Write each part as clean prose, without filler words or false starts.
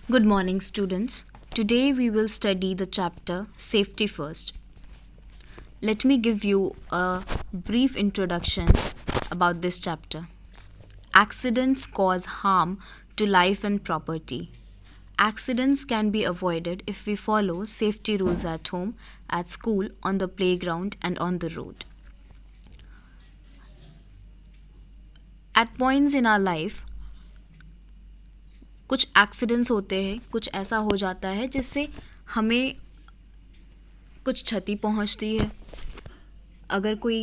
Good morning, students. Today we will study the chapter Safety First. Let me give you a brief introduction about this chapter. Accidents cause harm to life and property. Accidents can be avoided if we follow safety rules at home, at school, on the playground, and on the road. At points in our life, कुछ accidents होते हैं, कुछ ऐसा हो जाता है जिससे हमें कुछ क्षति पहुंचती है. अगर कोई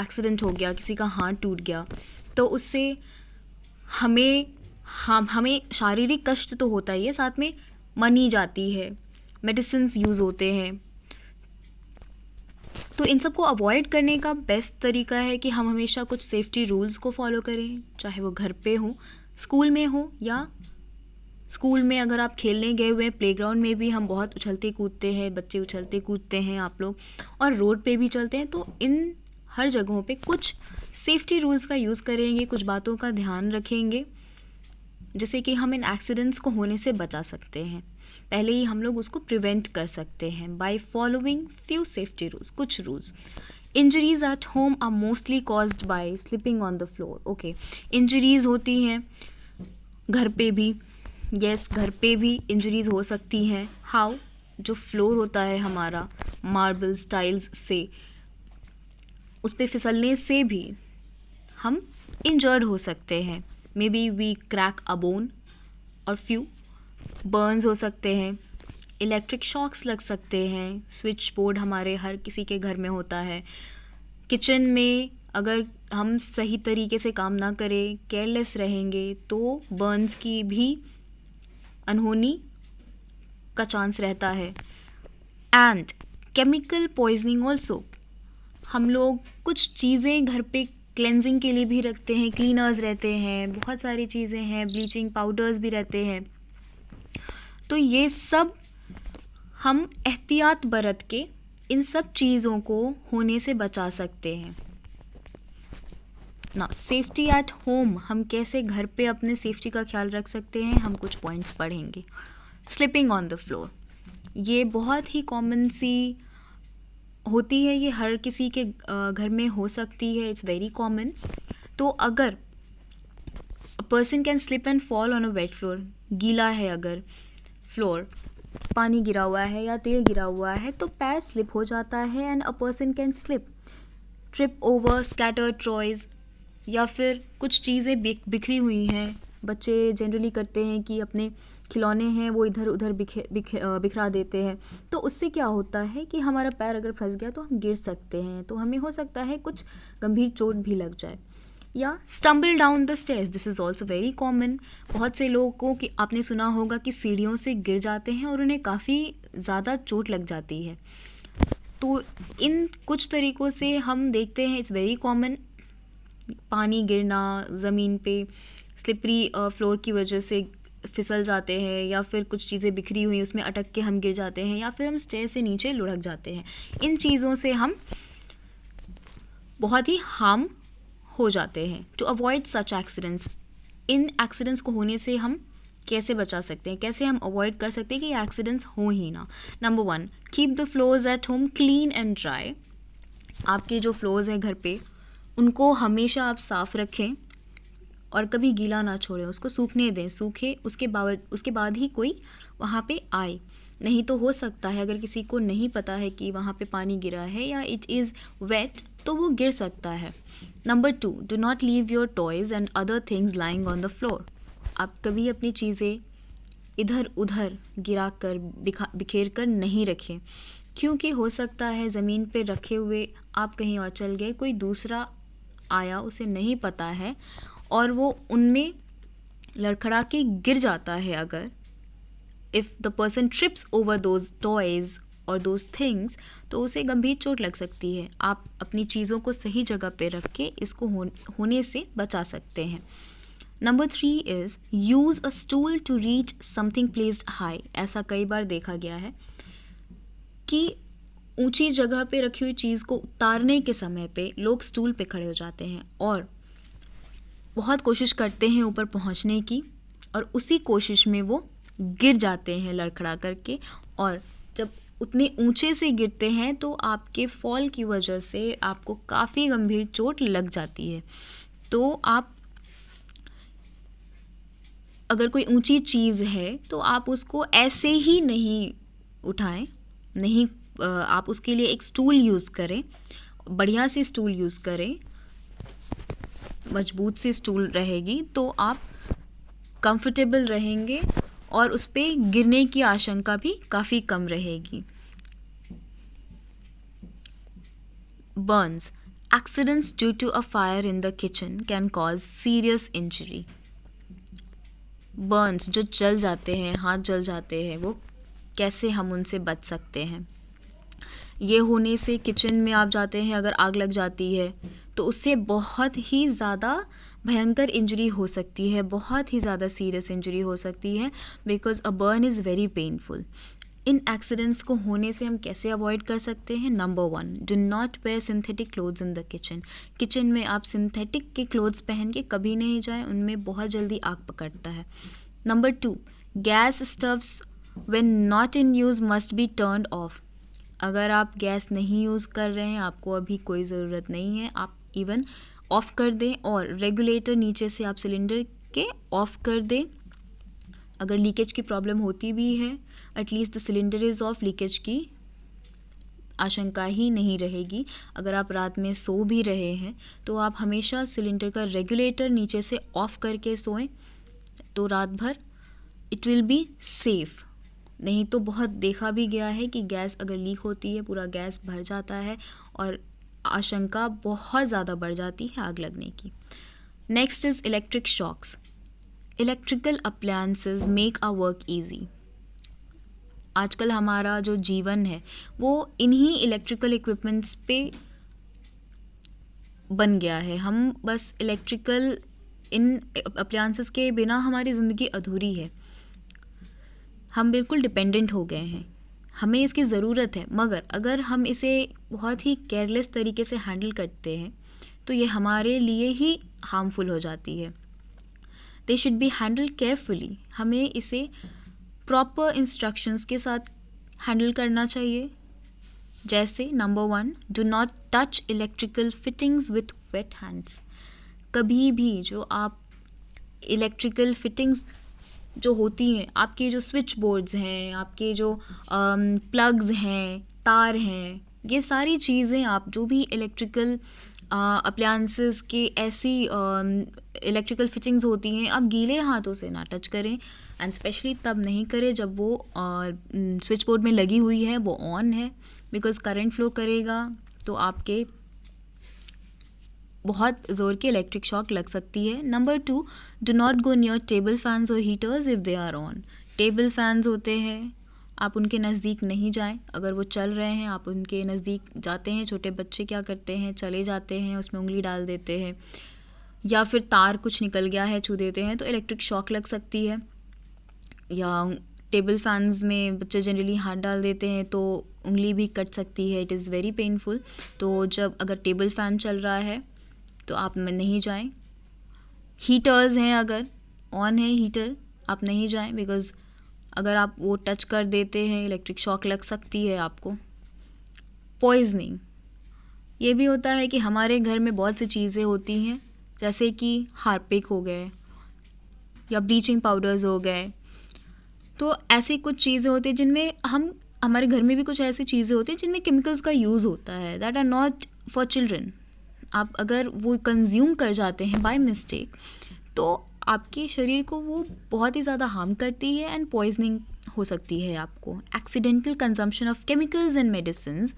एक्सीडेंट हो गया, किसी का हाथ टूट गया, तो उससे हमें शारीरिक कष्ट तो होता ही है, साथ में मनी जाती है, मेडिसिन्स यूज़ होते हैं. तो इन सब को अवॉइड करने का बेस्ट तरीका है कि हम हमेशा कुछ सेफ्टी रूल्स को फॉलो करें, चाहे वो घर पे हो, स्कूल में हो, या स्कूल में अगर आप खेलने गए हुए हैं, प्लेग्राउंड में भी हम बहुत उछलते कूदते हैं, बच्चे उछलते कूदते हैं आप लोग, और रोड पे भी चलते हैं. तो इन हर जगहों पे कुछ सेफ्टी रूल्स का यूज़ करेंगे, कुछ बातों का ध्यान रखेंगे, जिससे कि हम इन एक्सीडेंट्स को होने से बचा सकते हैं. पहले ही हम लोग उसको प्रिवेंट कर सकते हैं by following few safety rules. कुछ rules. Injuries at home are mostly caused by slipping on the floor. Okay, injuries होती हैं घर पे भी. यस, घर पे भी इंजरीज हो सकती हैं. हाउ? जो फ्लोर होता है हमारा मार्बल टाइल्स से, उस पे फिसलने से भी हम इंजर्ड हो सकते हैं. Maybe we crack a bone और फ्यू बर्न्स हो सकते हैं. इलेक्ट्रिक शॉक्स लग सकते हैं. स्विच बोर्ड हमारे हर किसी के घर में होता है. किचन में अगर हम सही तरीके से काम ना करें, केयरलेस रहेंगे, तो बर्न्स की भी अनहोनी का चांस रहता है. And chemical poisoning also. हम लोग कुछ चीज़ें घर पे क्लेंजिंग के लिए भी रखते हैं, क्लीनर्स रहते हैं, बहुत सारी चीज़ें हैं, ब्लीचिंग पाउडर्स भी रहते हैं. तो ये सब हम एहतियात बरत के इन सब चीज़ों को होने से बचा सकते हैं. ना सेफ्टी एट होम, हम कैसे घर पे अपने सेफ्टी का ख्याल रख सकते हैं, हम कुछ पॉइंट्स पढ़ेंगे. स्लिपिंग ऑन द फ्लोर, ये बहुत ही कॉमन सी होती है, ये हर किसी के घर में हो सकती है. It's very common. तो अगर a person can slip and fall on a wait floor, गीला है अगर फ्लोर, पानी गिरा हुआ है या तेल गिरा हुआ है, तो पैर स्लिप हो जाता है and a person can slip, trip over scattered toys, या फिर कुछ चीज़ें बिखरी हुई हैं. बच्चे जनरली करते हैं कि अपने खिलौने हैं वो इधर उधर बिखरा देते हैं. तो उससे क्या होता है कि हमारा पैर अगर फंस गया तो हम गिर सकते हैं, तो हमें हो सकता है कुछ गंभीर चोट भी लग जाए. या stumble down the stairs, this is also very common. बहुत से लोगों को कि आपने सुना होगा कि सीढ़ियों से गिर जाते हैं और उन्हें काफ़ी ज़्यादा चोट लग जाती है. तो इन कुछ तरीक़ों से हम देखते हैं, इट्स वेरी कॉमन. पानी गिरना ज़मीन पे, स्लिपरी फ्लोर की वजह से फिसल जाते हैं, या फिर कुछ चीज़ें बिखरी हुई उसमें अटक के हम गिर जाते हैं, या फिर हम स्टेयर से नीचे लुढ़क जाते हैं. इन चीज़ों से हम बहुत ही हार्म हो जाते हैं. टू अवॉइड सच एक्सीडेंट्स, इन एक्सीडेंट्स को होने से हम कैसे बचा सकते हैं, कैसे हम अवॉइड कर सकते हैं कि ये एक्सीडेंट्स हो ही ना. Number 1, keep the floors at home clean and dry. आपके जो फ्लोर्स हैं घर पे, उनको हमेशा आप साफ़ रखें और कभी गीला ना छोड़ें, उसको सूखने दें. सूखे उसके बाद ही कोई वहाँ पे आए. नहीं तो हो सकता है अगर किसी को नहीं पता है कि वहाँ पे पानी गिरा है या इट इज़ वेट, तो वो गिर सकता है. Number 2, do not leave your toys and other things lying on the floor. आप कभी अपनी चीज़ें इधर उधर गिरा कर बिखेर कर नहीं रखें, क्योंकि हो सकता है ज़मीन पे रखे हुए आप कहीं और चल गए, कोई दूसरा आया, उसे नहीं पता है, और वो उनमें लड़खड़ा के गिर जाता है. अगर if the person trips over those toys और दोज थिंग्स, तो उसे गंभीर चोट लग सकती है. आप अपनी चीज़ों को सही जगह पे रख के इसको होने से बचा सकते हैं. Number 3 is use a stool to reach something placed high. ऐसा कई बार देखा गया है कि ऊंची जगह पे रखी हुई चीज़ को उतारने के समय पे लोग स्टूल पे खड़े हो जाते हैं और बहुत कोशिश करते हैं ऊपर पहुंचने की, और उसी कोशिश में वो गिर जाते हैं लड़खड़ा करके, और जब उतने ऊंचे से गिरते हैं तो आपके फॉल की वजह से आपको काफ़ी गंभीर चोट लग जाती है। तो आप अगर कोई ऊंची चीज़ है तो आप उसको ऐसे ही नहीं उठाएं, नहीं, आप उसके लिए एक स्टूल यूज़ करें, बढ़िया सी स्टूल यूज़ करें, मजबूत सी स्टूल रहेगी तो आप कंफर्टेबल रहेंगे और उस पर गिरने की आशंका भी काफ़ी कम रहेगी। Burns, accidents due to a fire in the kitchen can cause serious injury. Burns जो जल जाते हैं, हाथ जल जाते हैं, वो कैसे हम उनसे बच सकते हैं? ये होने से किचन में आप जाते हैं, अगर आग लग जाती है तो उससे बहुत ही ज़्यादा भयंकर इंजरी हो सकती है, बहुत ही ज़्यादा सीरियस इंजरी हो सकती है, because a burn is very painful. इन एक्सीडेंट्स को होने से हम कैसे अवॉइड कर सकते हैं? Number 1, do not wear synthetic clothes in the kitchen. Kitchen में आप सिंथेटिक के क्लोथ्स पहन के कभी नहीं जाएं, उनमें बहुत जल्दी आग पकड़ता है। Number 2, gas stoves when not in use must be turned off. अगर आप गैस नहीं यूज़ कर रहे हैं, आपको अभी कोई ज़रूरत नहीं है, आप इवन ऑफ़ कर दें, और रेगुलेटर नीचे से आप सिलेंडर के ऑफ़ कर दें। अगर लीकेज की प्रॉब्लम होती भी है, at least the cylinder is of, leakage की आशंका ही नहीं रहेगी। अगर आप रात में सो भी रहे हैं तो आप हमेशा सिलेंडर का रेगुलेटर नीचे से ऑफ़ करके सोएं, तो रात भर इट विल बी सेफ़। नहीं तो बहुत देखा भी गया है कि गैस अगर लीक होती है, पूरा गैस भर जाता है और आशंका बहुत ज़्यादा बढ़ जाती है आग लगने की। Next is electric shocks. Electrical appliances make our work easy. आजकल हमारा जो जीवन है वो इन्हीं इलेक्ट्रिकल इक्विपमेंट्स पे बन गया है। हम बस इन अप्लायंसेस के बिना हमारी ज़िंदगी अधूरी है। हम बिल्कुल डिपेंडेंट हो गए हैं, हमें इसकी ज़रूरत है, मगर अगर हम इसे बहुत ही केयरलेस तरीके से हैंडल करते हैं तो ये हमारे लिए ही हार्मफुल हो जाती है। They should be handle carefully. हमें इसे प्रॉपर इंस्ट्रक्शंस के साथ हैंडल करना चाहिए। जैसे number 1, do not touch electrical fittings with wet hands. कभी भी जो आप इलेक्ट्रिकल फिटिंग्स जो होती हैं, आपके जो स्विच बोर्ड्स हैं, आपके जो प्लग्स हैं, तार हैं, ये सारी चीज़ें, आप जो भी इलेक्ट्रिकल अप्लायंसेस के ऐसी इलेक्ट्रिकल फिटिंग्स होती हैं, आप गीले हाथों से ना टच करें, एंड स्पेशली तब नहीं करें जब वो स्विच बोर्ड में लगी हुई है, वो ऑन है, बिकॉज करंट फ्लो करेगा तो आपके बहुत ज़ोर की इलेक्ट्रिक शॉक लग सकती है। Number 2, do not go near table fans और heaters if they are on. Table fans होते हैं, आप उनके नज़दीक नहीं जाएं। अगर वो चल रहे हैं, आप उनके नज़दीक जाते हैं। छोटे बच्चे क्या करते हैं, चले जाते हैं, उसमें उंगली डाल देते हैं, या फिर तार कुछ निकल गया है, छू देते हैं, तो इलेक्ट्रिक शॉक लग सकती है। या टेबल फैंस में बच्चे जनरली हाथ डाल देते हैं तो उंगली भी कट सकती है, इट इज़ वेरी पेनफुल। तो जब अगर टेबल फैन चल रहा है तो आप में नहीं जाएं। हीटर्स हैं, अगर ऑन है हीटर, आप नहीं जाएं, बिकॉज़ अगर आप वो टच कर देते हैं इलेक्ट्रिक शॉक लग सकती है आपको। पॉइजनिंग, ये भी होता है कि हमारे घर में बहुत सी चीज़ें होती हैं, जैसे कि हार्पिक हो गए या ब्लीचिंग पाउडर्स हो गए। तो ऐसी कुछ चीज़ें होती हैं जिनमें हमारे घर में भी कुछ ऐसी चीज़ें होती हैं जिनमें केमिकल्स का यूज़ होता है, that are not for children. आप अगर वो कंज्यूम कर जाते हैं बाय मिस्टेक तो आपके शरीर को वो बहुत ही ज़्यादा हार्म करती है एंड पॉइजनिंग हो सकती है आपको। Accidental consumption of chemicals and medicines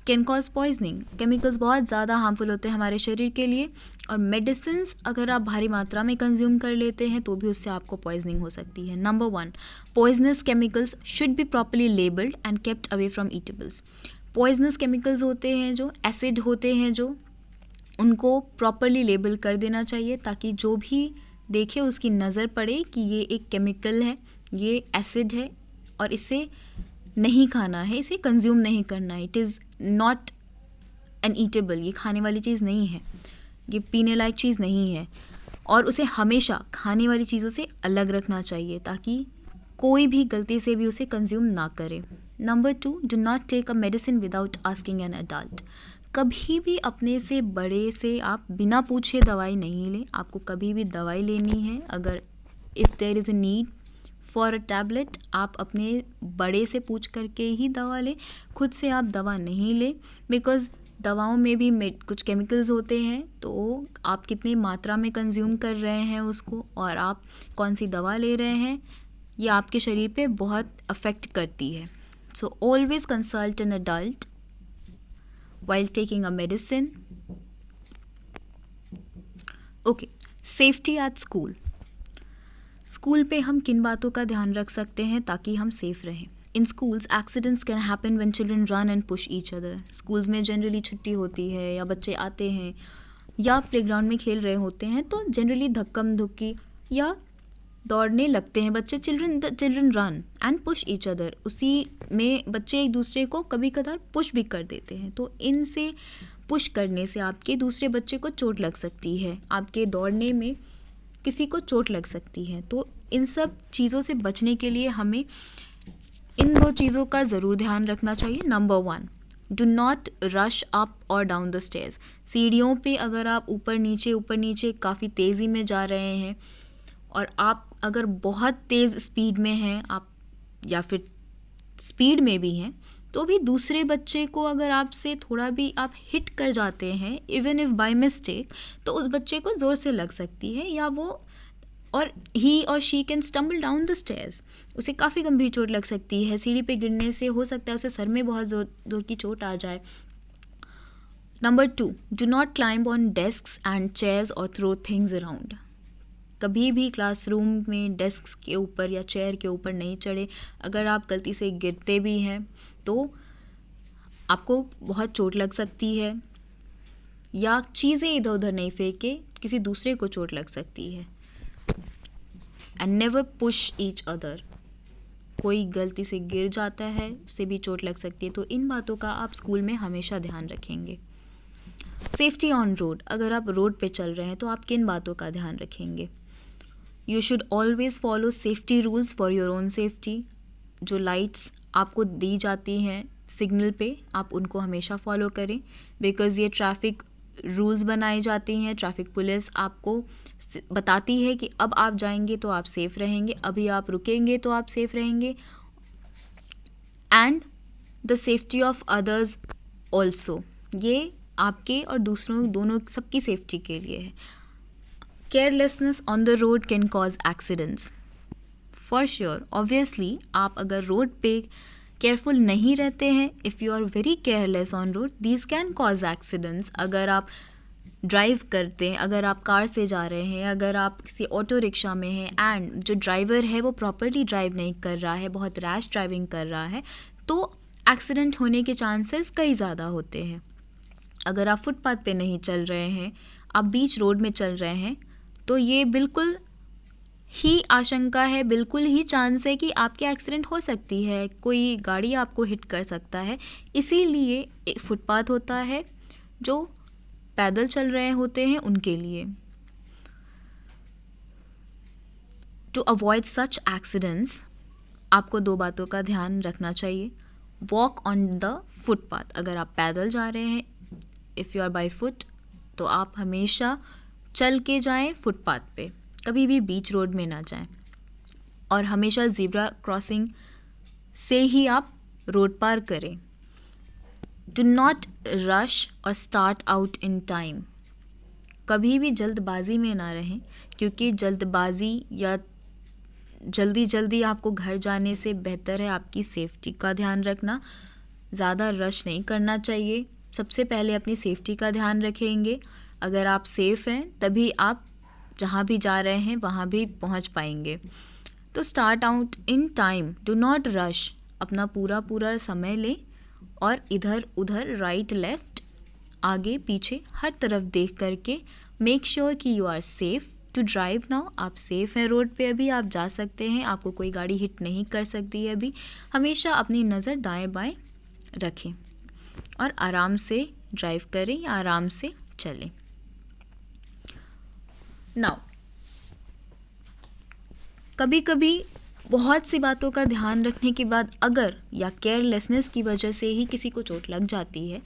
can cause poisoning. Chemicals बहुत ज़्यादा हार्मफुल होते हैं हमारे शरीर के लिए, और मेडिसिन्स अगर आप भारी मात्रा में कंज्यूम कर लेते हैं तो भी उससे आपको पॉइजनिंग हो सकती है। Number 1, poisonous chemicals should be properly labelled and kept away from eatables. Poisonous chemicals होते हैं जो एसिड होते हैं, जो उनको प्रॉपर्ली लेबल कर देना चाहिए ताकि जो भी देखे उसकी नज़र पड़े कि ये एक केमिकल है, ये एसिड है और इसे नहीं खाना है, इसे कंज्यूम नहीं करना है। It is not an eatable, ये खाने वाली चीज़ नहीं है, ये पीने लायक चीज़ नहीं है, और उसे हमेशा खाने वाली चीज़ों से अलग रखना चाहिए ताकि कोई भी गलती से भी उसे कंज्यूम ना करें। Number 2, do not take a medicine without asking an adult. कभी भी अपने से बड़े से आप बिना पूछे दवाई नहीं लें। आपको कभी भी दवाई लेनी है, अगर if there is a need for a tablet, आप अपने बड़े से पूछ करके ही दवा लें। खुद से आप दवा नहीं लें, बिकॉज़ दवाओं में भी कुछ केमिकल्स होते हैं, तो आप कितनी मात्रा में कंज्यूम कर रहे हैं उसको, और आप कौन सी दवा ले रहे हैं, ये आपके शरीर पे बहुत अफेक्ट करती है। So always consult an adult while taking a medicine. Okay, safety at school. School पे हम किन बातों का ध्यान रख सकते हैं ताकि हम सेफ रहें? इन schools accidents can happen when children run and push each other. Schools में जनरली छुट्टी होती है या बच्चे आते हैं या प्लेग्राउंड में खेल रहे होते हैं, तो जनरली धक्कम धुक्की या दौड़ने लगते हैं बच्चे। Children run and push each other, उसी में बच्चे एक दूसरे को कभी कभार पुश भी कर देते हैं। तो इनसे पुश करने से आपके दूसरे बच्चे को चोट लग सकती है, आपके दौड़ने में किसी को चोट लग सकती है। तो इन सब चीज़ों से बचने के लिए हमें इन 2 चीज़ों का ज़रूर ध्यान रखना चाहिए। Number 1, do not rush up और डाउन द स्टेयर्स। सीढ़ियों पे अगर आप ऊपर नीचे काफ़ी तेज़ी में जा रहे हैं और आप अगर बहुत तेज़ स्पीड में हैं आप, या फिर स्पीड में भी हैं, तो भी दूसरे बच्चे को अगर आपसे थोड़ा भी आप हिट कर जाते हैं, इवन इफ़ बाय मिस्टेक, तो उस बच्चे को ज़ोर से लग सकती है, या वो और ही और she can stumble down the stairs. उसे काफ़ी गंभीर चोट लग सकती है। सीढ़ी पे गिरने से हो सकता है उसे सर में बहुत जोर की चोट आ जाए। Number 2, do not climb on desks and chairs और थ्रो थिंग्स अराउंड। कभी भी क्लासरूम में डेस्क के ऊपर या चेयर के ऊपर नहीं चढ़े। अगर आप गलती से गिरते भी हैं तो आपको बहुत चोट लग सकती है, या चीज़ें इधर उधर नहीं फेंके, किसी दूसरे को चोट लग सकती है। And never push each other. कोई गलती से गिर जाता है, उससे भी चोट लग सकती है। तो इन बातों का आप स्कूल में हमेशा ध्यान रखेंगे। Safety on road. अगर आप रोड पे चल रहे हैं तो आप किन बातों का ध्यान रखेंगे? You should always follow safety rules for your own safety. जो लाइट्स आपको दी जाती हैं सिग्नल पे, आप उनको हमेशा फॉलो करें, बिकॉज़ ये ट्रैफिक रूल्स बनाई जाती हैं। ट्रैफिक पुलिस आपको बताती है कि अब आप जाएंगे तो आप सेफ़ रहेंगे, अभी आप रुकेंगे तो आप सेफ़ रहेंगे। And the safety of others also, ये आपके और दूसरों दोनों सबकी सेफ्टी के लिए है। Carelessness on the road can cause accidents. For sure, obviously आप अगर रोड पे केयरफुल नहीं रहते हैं, if you are very careless on road, these can cause accidents. अगर आप ड्राइव करते हैं, अगर आप कार से जा रहे हैं, अगर आप किसी ऑटो रिक्शा में हैं एंड जो ड्राइवर है वो प्रॉपरली ड्राइव नहीं कर रहा है, बहुत रैश ड्राइविंग कर रहा है, तो एक्सीडेंट होने के चांसेस कई ज़्यादा होते हैं। अगर आप फुटपाथ पे नहीं चल रहे हैं, आप बीच रोड में चल रहे हैं, तो ये बिल्कुल ही आशंका है, बिल्कुल ही चांस है कि आपके एक्सीडेंट हो सकती है, कोई गाड़ी आपको हिट कर सकता है। इसीलिए फुटपाथ होता है जो पैदल चल रहे होते हैं उनके लिए। टू अवॉइड सच एक्सीडेंट्स, आपको 2 बातों का ध्यान रखना चाहिए। Walk on the footpath. अगर आप पैदल जा रहे हैं, if you are by foot, तो आप हमेशा चल के जाएं फुटपाथ पे, कभी भी बीच रोड में ना जाएं। और हमेशा ज़ीब्रा क्रॉसिंग से ही आप रोड पार करें। डू नॉट रश और स्टार्ट आउट इन टाइम। कभी भी जल्दबाजी में ना रहें, क्योंकि जल्दबाजी या जल्दी आपको घर जाने से बेहतर है आपकी सेफ्टी का ध्यान रखना। ज़्यादा रश नहीं करना चाहिए। सबसे पहले अपनी सेफ्टी का ध्यान रखेंगे। अगर आप सेफ़ हैं तभी आप जहाँ भी जा रहे हैं वहाँ भी पहुँच पाएंगे। तो start out in time, do not rush. अपना पूरा समय लें और इधर उधर राइट लेफ़्ट आगे पीछे हर तरफ देख करके मेक श्योर कि you are safe to drive now. आप सेफ़ हैं रोड पे, अभी आप जा सकते हैं, आपको कोई गाड़ी हिट नहीं कर सकती है अभी। हमेशा अपनी नज़र दाएं बाएं रखें और आराम से ड्राइव करें या आराम से चलें। नाउ कभी कभी बहुत सी बातों का ध्यान रखने के बाद अगर या केयरलेसनेस की वजह से ही किसी को चोट लग जाती है,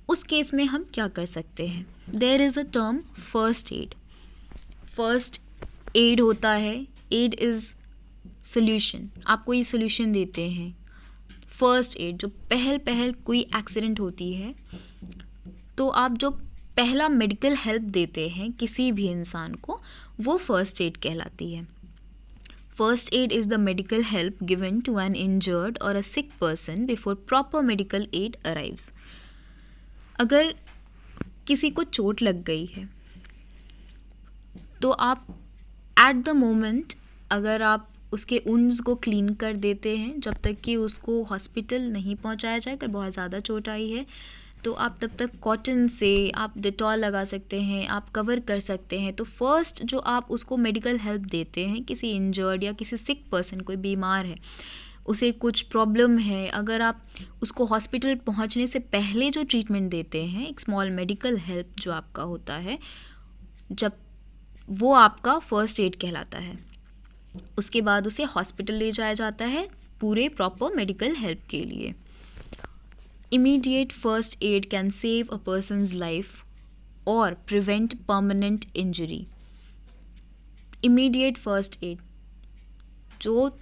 उस केस में हम क्या कर सकते हैं? There is a term first aid. First aid होता है, एड इज़ सोल्यूशन, आपको ये सोल्यूशन देते हैं। फर्स्ट एड जो पहल कोई एक्सीडेंट होती है तो आप जो पहला मेडिकल हेल्प देते हैं किसी भी इंसान को, वो फर्स्ट एड कहलाती है। First aid is the medical help given to an injured और a sick person before proper medical aid arrives. अगर किसी को चोट लग गई है तो आप एट द मोमेंट अगर आप उसके वुंड्स को क्लीन कर देते हैं, जब तक कि उसको हॉस्पिटल नहीं पहुंचाया जाए, अगर बहुत ज़्यादा चोट आई है तो आप तब तक कॉटन से आप डिटॉल लगा सकते हैं, आप कवर कर सकते हैं। तो फर्स्ट जो आप उसको मेडिकल हेल्प देते हैं किसी इंजर्ड या किसी सिक पर्सन, कोई बीमार है, उसे कुछ प्रॉब्लम है, अगर आप उसको हॉस्पिटल पहुंचने से पहले जो ट्रीटमेंट देते हैं, एक स्मॉल मेडिकल हेल्प जो आपका होता है, जब वो आपका फर्स्ट एड कहलाता है। उसके बाद उसे हॉस्पिटल ले जाया जाता है पूरे प्रॉपर मेडिकल हेल्प के लिए। Immediate first aid can save a person's life और prevent permanent injury. Immediate first aid जो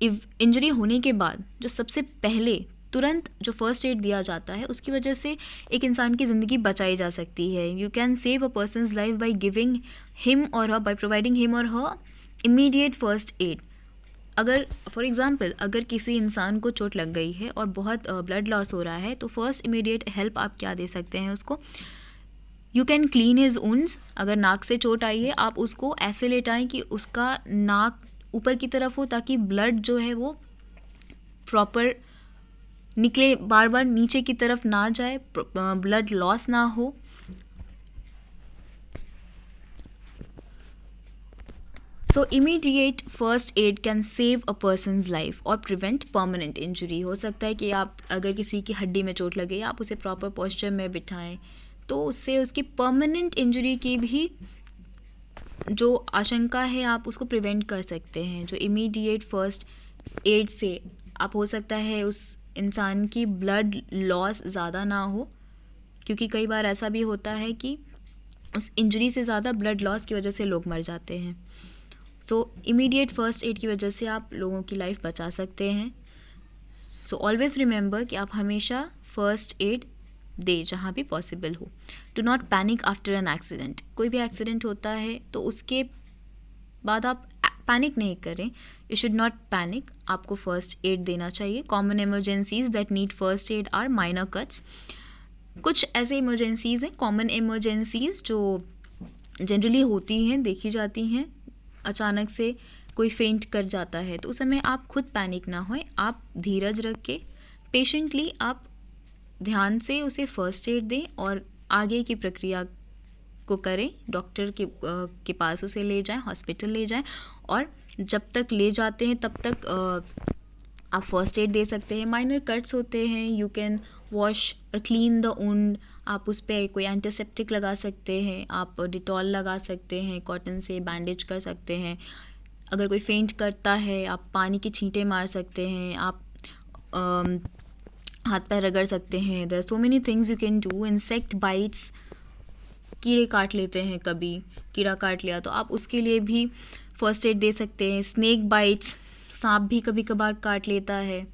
इंजरी होने के बाद जो सबसे पहले तुरंत जो फर्स्ट एड दिया जाता है, उसकी वजह से एक इंसान की ज़िंदगी बचाई जा सकती है। You can save a person's life by giving him और हर, बाय प्रोवाइडिंग हिम और हर इमीडिएट फर्स्ट एड। अगर फॉर एग्ज़ाम्पल अगर किसी इंसान को चोट लग गई है और बहुत ब्लड लॉस हो रहा है, तो फर्स्ट इमीडिएट हेल्प आप क्या दे सकते हैं उसको? You can clean his wounds. अगर नाक से चोट आई है, आप उसको ऐसे लेटाएं कि उसका नाक ऊपर की तरफ हो, ताकि ब्लड जो है वो प्रॉपर निकले, बार बार नीचे की तरफ ना जाए, ब्लड लॉस ना हो। So immediate first aid can save a person's life और प्रिवेंट परमानेंट इंजरी। हो सकता है कि आप अगर किसी की हड्डी में चोट लगे, आप उसे प्रॉपर पोस्चर में बिठाएं, तो उससे उसकी परमानेंट इंजरी की भी जो आशंका है आप उसको प्रिवेंट कर सकते हैं। जो इमीडिएट फर्स्ट एड से आप हो सकता है उस इंसान की ब्लड लॉस ज़्यादा ना हो, क्योंकि कई बार ऐसा भी होता है कि उस इंजरी से ज़्यादा ब्लड लॉस की वजह से लोग मर जाते हैं। सो इमीडिएट फर्स्ट एड की वजह से आप लोगों की लाइफ बचा सकते हैं। सो ऑलवेज़ रिमेंबर कि आप हमेशा फर्स्ट एड दे जहाँ भी पॉसिबल हो। Do not panic after an accident. कोई भी एक्सीडेंट होता है तो उसके बाद आप पैनिक नहीं करें। You should not panic. आपको फर्स्ट एड देना चाहिए। Common emergencies that need first aid are minor cuts. कुछ ऐसे इमरजेंसीज हैं, कॉमन इमरजेंसीज जो जनरली होती हैं, देखी जाती हैं। अचानक से कोई फेंट कर जाता है तो उस समय आप खुद पैनिक ना होएं। आप धीरज रख के पेशेंटली आप ध्यान से उसे फर्स्ट एड दें और आगे की प्रक्रिया को करें। डॉक्टर के पास उसे ले जाएं, हॉस्पिटल ले जाएं, और जब तक ले जाते हैं तब तक आप फर्स्ट एड दे सकते हैं। माइनर कट्स होते हैं, यू कैन वॉश और क्लीन द वुंड। आप उस पर कोई एंटीसेप्टिक लगा सकते हैं, आप डिटॉल लगा सकते हैं, कॉटन से बैंडेज कर सकते हैं। अगर कोई फेंट करता है आप पानी की छींटे मार सकते हैं, आप हाथ पैर रगड़ सकते हैं। There so many things you can do. Insect bites, कीड़े काट लेते हैं, कभी कीड़ा काट लिया तो आप उसके लिए भी फर्स्ट एड दे सकते हैं। स्नेक बाइट्स, सांप भी कभी कभार काट लेता है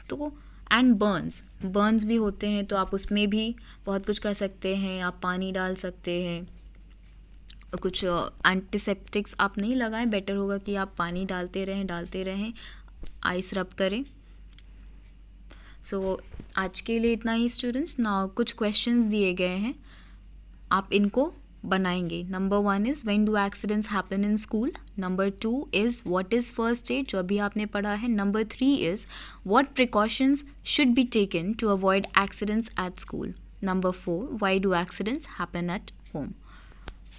तो। एंड बर्न्स भी होते हैं तो आप उसमें भी बहुत कुछ कर सकते हैं। आप पानी डाल सकते हैं, कुछ एंटीसेप्टिक्स आप नहीं लगाएं, बेटर होगा कि आप पानी डालते रहें, आइस रब करें। सो आज के लिए इतना ही स्टूडेंट्स। नाउ कुछ क्वेश्चंस दिए गए हैं, आप इनको बनाएंगे। Number 1 is when do accidents happen in school. Number 2 is what is first aid, जो अभी आपने पढ़ा है। Number 3 is what precautions should be taken to avoid accidents at school. Number 4 why do accidents happen at home.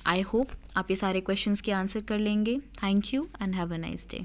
I hope आप ये सारे questions के answer कर लेंगे। Thank you and have a nice day.